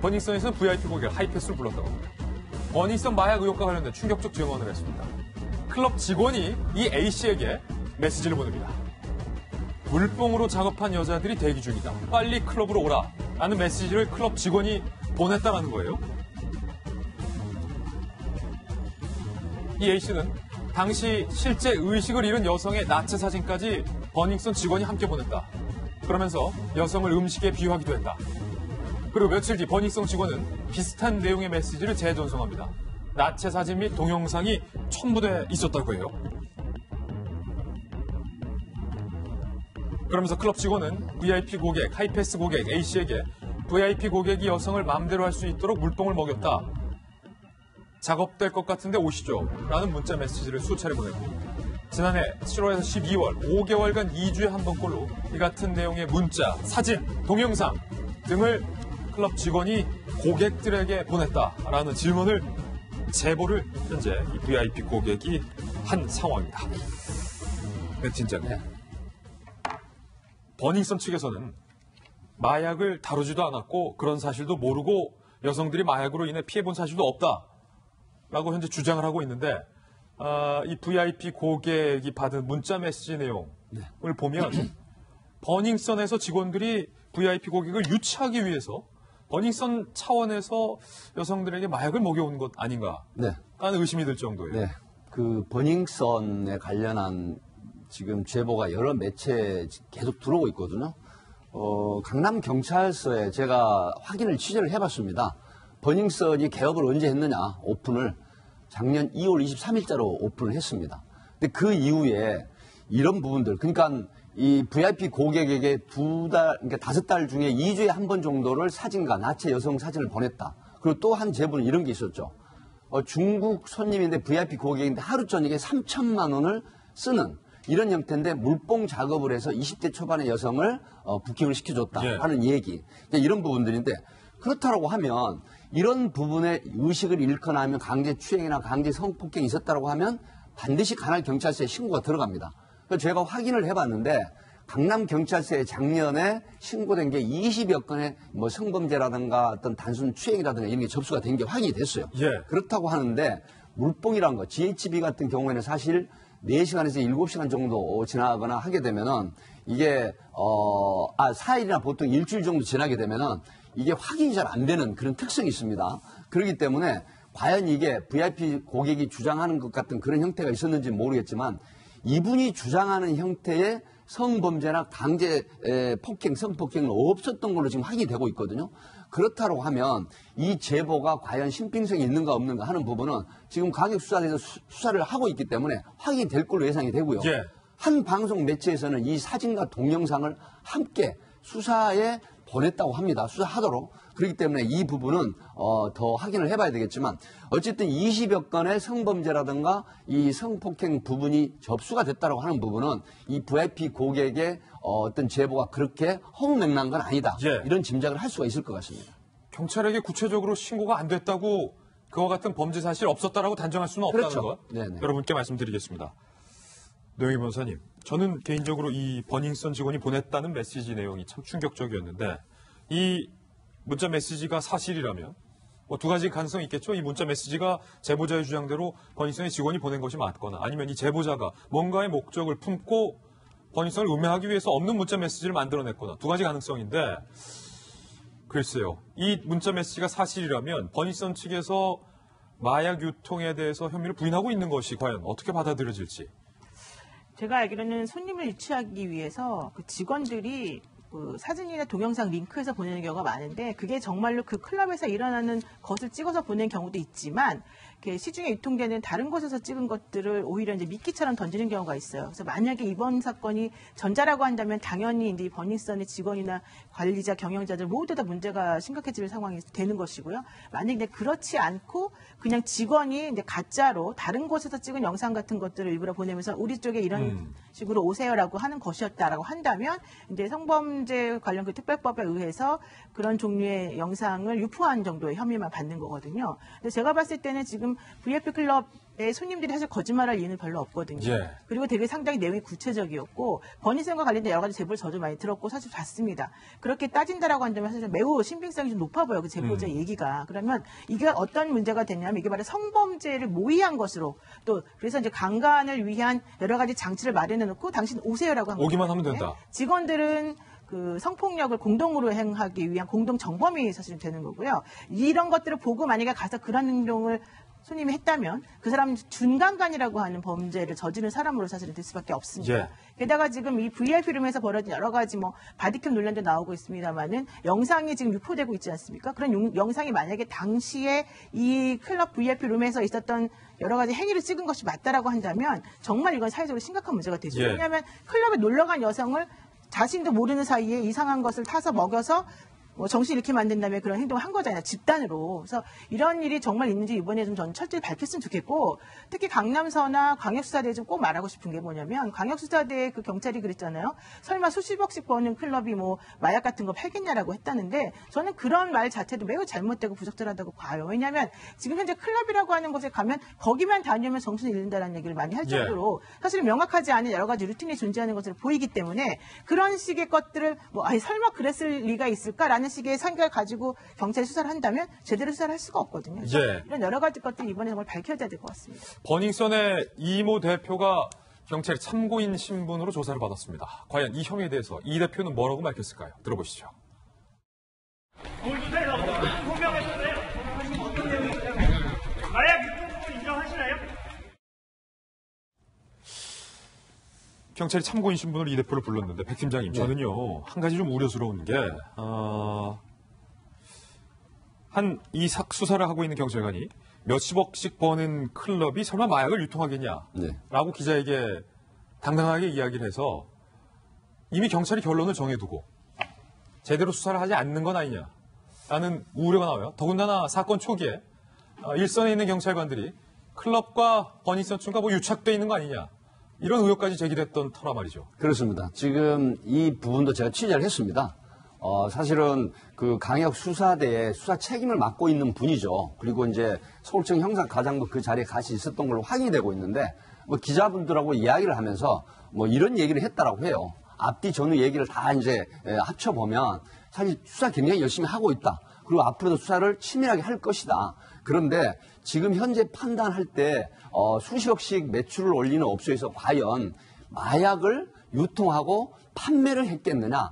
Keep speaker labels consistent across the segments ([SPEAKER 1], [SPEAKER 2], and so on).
[SPEAKER 1] 버닝썬에서는 VIP 고객 하이패스를 불렀다고 합니다. 버닝썬 마약 의혹과 관련된 충격적 증언을 했습니다. 클럽 직원이 이 A씨에게 메시지를 보냅니다. 물뽕으로 작업한 여자들이 대기 중이다. 빨리 클럽으로 오라. 라는 메시지를 클럽 직원이 보냈다는 거예요. 이 A씨는 당시 실제 의식을 잃은 여성의 나체 사진까지 버닝썬 직원이 함께 보냈다. 그러면서 여성을 음식에 비유하기도 했다. 그리고 며칠 뒤 버닝썬 직원은 비슷한 내용의 메시지를 재전송합니다. 나체 사진 및 동영상이 첨부돼 있었다고 해요. 그러면서 클럽 직원은 VIP 고객, 하이패스 고객 A씨에게 VIP 고객이 여성을 마음대로 할 수 있도록 물뽕을 먹였다. 작업될 것 같은데 오시죠. 라는 문자 메시지를 수차례 보냈고 지난해 7월에서 12월 5개월간 2주에 한 번꼴로 이 같은 내용의 문자, 사진, 동영상 등을 클럽 직원이 고객들에게 보냈다라는 증언을 제보를 현재 이 VIP 고객이 한 상황입니다. 네, 진짜네. 버닝썬 측에서는 마약을 다루지도 않았고 그런 사실도 모르고 여성들이 마약으로 인해 피해본 사실도 없다라고 현재 주장을 하고 있는데 이 VIP 고객이 받은 문자 메시지 내용을 보면 버닝썬에서 직원들이 VIP 고객을 유치하기 위해서 버닝썬 차원에서 여성들에게 마약을 먹여온 것 아닌가 하는 의심이 들 정도예요.
[SPEAKER 2] 네, 그 버닝썬에 관련한 지금 제보가 여러 매체에 계속 들어오고 있거든요. 강남경찰서에 제가 확인을 취재를 해봤습니다. 버닝썬이 개업을 언제 했느냐, 오픈을 작년 2월 23일자로 오픈을 했습니다. 근데 그 이후에 이런 부분들, 그러니까 이 VIP 고객에게 그러니까 5달 중에 2주에 한 번 정도를 사진과 나체 여성 사진을 보냈다. 그리고 또 한 제보는 이런 게 있었죠. 중국 손님인데 VIP 고객인데 하루 저녁에 3천만 원을 쓰는 이런 형태인데 물뽕 작업을 해서 20대 초반의 여성을 부킹을 시켜줬다 하는 얘기. 이런 부분들인데 그렇다고 하면 이런 부분에 의식을 잃거나 하면 강제 추행이나 강제 성폭행이 있었다고 하면 반드시 관할 경찰서에 신고가 들어갑니다. 그래서 제가 확인을 해봤는데 강남경찰서에 작년에 신고된 게 20여 건의 뭐 성범죄라든가 어떤 단순 추행이라든가 이런 게 접수가 된 게 확인이 됐어요. 그렇다고 하는데 물뽕이라는 거, GHB 같은 경우에는 사실 4시간에서 7시간 정도 지나거나 하게 되면은 이게 4일이나 보통 일주일 정도 지나게 되면은 이게 확인이 잘 안 되는 그런 특성이 있습니다. 그렇기 때문에 과연 이게 VIP 고객이 주장하는 것 같은 그런 형태가 있었는지 모르겠지만 이분이 주장하는 형태의 성범죄나 강제 폭행, 성폭행은 없었던 걸로 지금 확인이 되고 있거든요. 그렇다고 하면 이 제보가 과연 신빙성이 있는가 없는가 하는 부분은 지금 과격수사에서 수사를 하고 있기 때문에 확인이 될 걸로 예상이 되고요. 한 방송 매체에서는 이 사진과 동영상을 함께 수사에 보냈다고 합니다. 수사하도록. 그렇기 때문에 이 부분은 더 확인을 해봐야 되겠지만 어쨌든 20여 건의 성범죄라든가 이 성폭행 부분이 접수가 됐다고 하는 부분은 이 VIP 고객의 어떤 제보가 그렇게 허무맹랑한 건 아니다. 이런 짐작을 할 수가 있을 것 같습니다.
[SPEAKER 1] 경찰에게 구체적으로 신고가 안 됐다고 그와 같은 범죄 사실 없었다라고 단정할 수는 없다는 것. 여러분께 말씀드리겠습니다. 노영희 변호사님, 저는 개인적으로 이 버닝썬 직원이 보냈다는 메시지 내용이 참 충격적이었는데 이 문자 메시지가 사실이라면 뭐 두 가지 가능성이 있겠죠. 이 문자 메시지가 제보자의 주장대로 버닝썬의 직원이 보낸 것이 맞거나 아니면 이 제보자가 뭔가의 목적을 품고 버닝썬을 음해하기 위해서 없는 문자 메시지를 만들어냈거나 두 가지 가능성인데 글쎄요. 이 문자 메시지가 사실이라면 버닝썬 측에서 마약 유통에 대해서 혐의를 부인하고 있는 것이 과연 어떻게 받아들여질지.
[SPEAKER 3] 제가 알기로는 손님을 유치하기 위해서 그 직원들이 그 사진이나 동영상 링크해서 보내는 경우가 많은데 그게 정말로 그 클럽에서 일어나는 것을 찍어서 보내는 경우도 있지만 시중에 유통되는 다른 곳에서 찍은 것들을 오히려 이제 미끼처럼 던지는 경우가 있어요. 그래서 만약에 이번 사건이 전자라고 한다면 당연히 이제 버닝썬의 직원이나 관리자, 경영자들 모두 다 문제가 심각해질 상황이 되는 것이고요. 만약에 그렇지 않고 그냥 직원이 이제 가짜로 다른 곳에서 찍은 영상 같은 것들을 일부러 보내면서 우리 쪽에 이런 식으로 오세요라고 하는 것이었다라고 한다면 이제 성범 성범죄 관련 그 특별법에 의해서 그런 종류의 영상을 유포한 정도의 혐의만 받는 거거든요. 근데 제가 봤을 때는 지금 VIP 클럽의 손님들이 사실 거짓말할 이유는 별로 없거든요.
[SPEAKER 1] 예.
[SPEAKER 3] 그리고 되게 상당히 내용이 구체적이었고 버닝썬과 관련된 여러 가지 제보를 저도 많이 들었고 사실 봤습니다. 그렇게 따진다라고 한다면 사실 매우 신빙성이 좀 높아 보여요. 그 제보자의 얘기가. 그러면 이게 어떤 문제가 됐냐면 이게 바로 성범죄를 모의한 것으로 또 그래서 이제 강간을 위한 여러 가지 장치를 마련해 놓고 당신 오세요라고 한
[SPEAKER 1] 오기만 하면 된다.
[SPEAKER 3] 직원들은 그 성폭력을 공동으로 행하기 위한 공동 정범이 사실 되는 거고요. 이런 것들을 보고 만약에 가서 그런 행동을 손님이 했다면 그 사람은 준강간이라고 하는 범죄를 저지른 사람으로 사실은 될 수밖에 없습니다.
[SPEAKER 1] 예.
[SPEAKER 3] 게다가 지금 이 VIP룸에서 벌어진 여러 가지 뭐 바디캠 논란도 나오고 있습니다만은 영상이 지금 유포되고 있지 않습니까? 그런 영상이 만약에 당시에 이 클럽 VIP룸에서 있었던 여러 가지 행위를 찍은 것이 맞다라고 한다면 정말 이건 사회적으로 심각한 문제가 되죠.
[SPEAKER 1] 예.
[SPEAKER 3] 왜냐하면 클럽에 놀러 간 여성을 자신도 모르는 사이에 이상한 것을 타서 먹여서 뭐 정신 잃게 만든다면 그런 행동을 한 거잖아요. 집단으로. 그래서 이런 일이 정말 있는지 이번에 좀 전 철저히 밝혔으면 좋겠고 특히 강남서나 광역수사대에 좀 꼭 말하고 싶은 게 뭐냐면 광역수사대 그 경찰이 그랬잖아요. 설마 수십억씩 버는 클럽이 뭐 마약 같은 거 팔겠냐라고 했다는데 저는 그런 말 자체도 매우 잘못되고 부적절하다고 봐요. 왜냐하면 지금 현재 클럽이라고 하는 곳에 가면 거기만 다니면 정신을 잃는다는 얘기를 많이 할 정도로 사실 명확하지 않은 여러 가지 루틴이 존재하는 것으로 보이기 때문에 그런 식의 것들을 뭐 아니 설마 그랬을 리가 있을까라는 식의 생각을 가지고 경찰이 수사를 한다면 제대로 수사를 할 수가 없거든요.
[SPEAKER 1] 예.
[SPEAKER 3] 이런 여러 가지 것들이 이번에 정말 밝혀져야 될 것 같습니다.
[SPEAKER 1] 버닝썬의 이모 대표가 경찰 참고인 신분으로 조사를 받았습니다. 과연 이 혐의에 대해서 이 대표는 뭐라고 밝혔을까요? 들어보시죠.
[SPEAKER 4] 오늘 조사에서 소명했는데요. 어떤 내용인가요? 마약 유통법을 인정하시나요?
[SPEAKER 1] 경찰이 참고인 신분으로 이 대표를 불렀는데 백 팀장님 저는요 한 가지 좀 우려스러운 게 이 수사를 하고 있는 경찰관이 몇십억씩 버는 클럽이 설마 마약을 유통하겠냐라고
[SPEAKER 2] 네.
[SPEAKER 1] 기자에게 당당하게 이야기를 해서 이미 경찰이 결론을 정해두고 제대로 수사를 하지 않는 건 아니냐라는 우려가 나와요. 더군다나 사건 초기에 일선에 있는 경찰관들이 클럽과 버닝썬 층과 뭐 유착돼 있는 거 아니냐 이런 의혹까지 제기됐던 터라 말이죠.
[SPEAKER 2] 그렇습니다. 지금 이 부분도 제가 취재를 했습니다. 사실은 그 강역 수사대에 수사 책임을 맡고 있는 분이죠. 그리고 이제 서울청 형사과장도 그 자리에 같이 있었던 걸로 확인이 되고 있는데 뭐 기자분들하고 이야기를 하면서 뭐 이런 얘기를 했다라고 해요. 앞뒤 전후 얘기를 다 이제 합쳐보면 사실 수사 굉장히 열심히 하고 있다. 그리고 앞으로도 수사를 치밀하게 할 것이다. 그런데 지금 현재 판단할 때 수십억씩 매출을 올리는 업소에서 과연 마약을 유통하고 판매를 했겠느냐.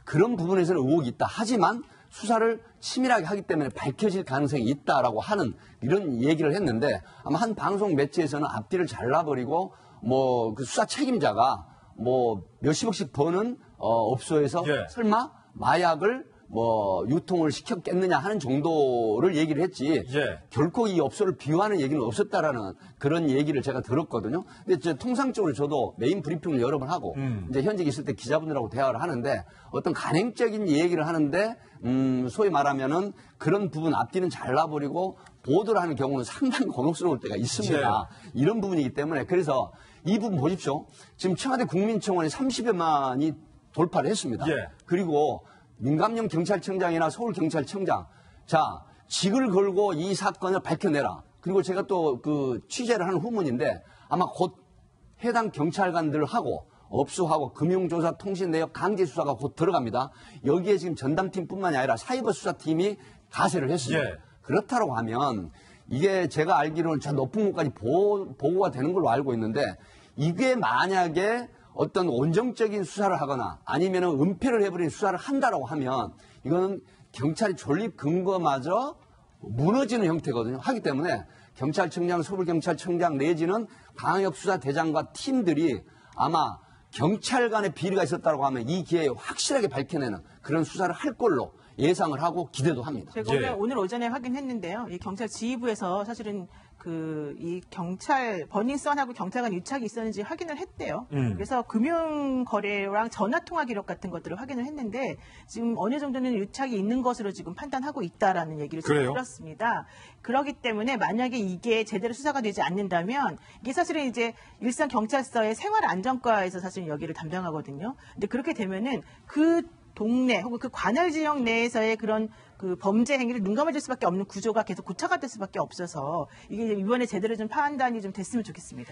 [SPEAKER 2] 그런 부분에서는 의혹이 있다. 하지만 수사를 치밀하게 하기 때문에 밝혀질 가능성이 있다라고 하는 이런 얘기를 했는데 아마 한 방송 매체에서는 앞뒤를 잘라버리고 뭐 그 수사 책임자가 뭐 몇십억씩 버는 업소에서 설마 마약을 뭐 유통을 시켰겠느냐 하는 정도를 얘기를 했지 결코 이 업소를 비호하는 얘기는 없었다라는 그런 얘기를 제가 들었거든요. 근데 이제 통상적으로 저도 메인 브리핑을 여러 번 하고 이제 현직에 있을 때 기자분들하고 대화를 하는데 어떤 간행적인 얘기를 하는데 소위 말하면은 그런 부분 앞뒤는 잘라버리고 보도를 하는 경우는 상당히 곤혹스러울 때가 있습니다. 이런 부분이기 때문에 그래서 이 부분 보십시오. 지금 청와대 국민청원에 30여만이 돌파를 했습니다. 그리고 민감용 경찰청장이나 서울경찰청장, 자, 직을 걸고 이 사건을 밝혀내라. 그리고 제가 또 그 취재를 하는 후문인데 아마 곧 해당 경찰관들하고 업수하고 금융조사 통신 내역 강제 수사가 곧 들어갑니다. 여기에 지금 전담팀뿐만이 아니라 사이버 수사팀이 가세를 했습니다. 그렇다고 하면 이게 제가 알기로는 저 높은 곳까지 보고가 되는 걸로 알고 있는데 이게 만약에 어떤 원정적인 수사를 하거나 아니면 은폐를 해버린 수사를 한다라고 하면 이거는 경찰이 존립 근거마저 무너지는 형태거든요. 하기 때문에 경찰청장, 서울경찰청장 내지는 광역수사대장과 팀들이 아마 경찰 간의 비리가 있었다고 하면 이 기회에 확실하게 밝혀내는 그런 수사를 할 걸로 예상을 하고 기대도 합니다.
[SPEAKER 3] 제가 오늘 오전에 확인했는데요. 이 경찰 지휘부에서 사실은 이 경찰 버닝썬하고 경찰관 유착이 있었는지 확인을 했대요. 그래서 금융거래랑 전화통화 기록 같은 것들을 확인을 했는데 지금 어느 정도는 유착이 있는 것으로 지금 판단하고 있다라는 얘기를 들었습니다. 그렇기 때문에 만약에 이게 제대로 수사가 되지 않는다면 이게 사실은 이제 일선 경찰서의 생활안전과에서 사실 여기를 담당하거든요. 근데 그렇게 되면은 그 동네 혹은 그 관할 지역 내에서의 그런 그 범죄 행위를 눈감아줄 수밖에 없는 구조가 계속 고착화될 수밖에 없어서 이게 이번에 제대로 좀 판단이 좀 됐으면 좋겠습니다.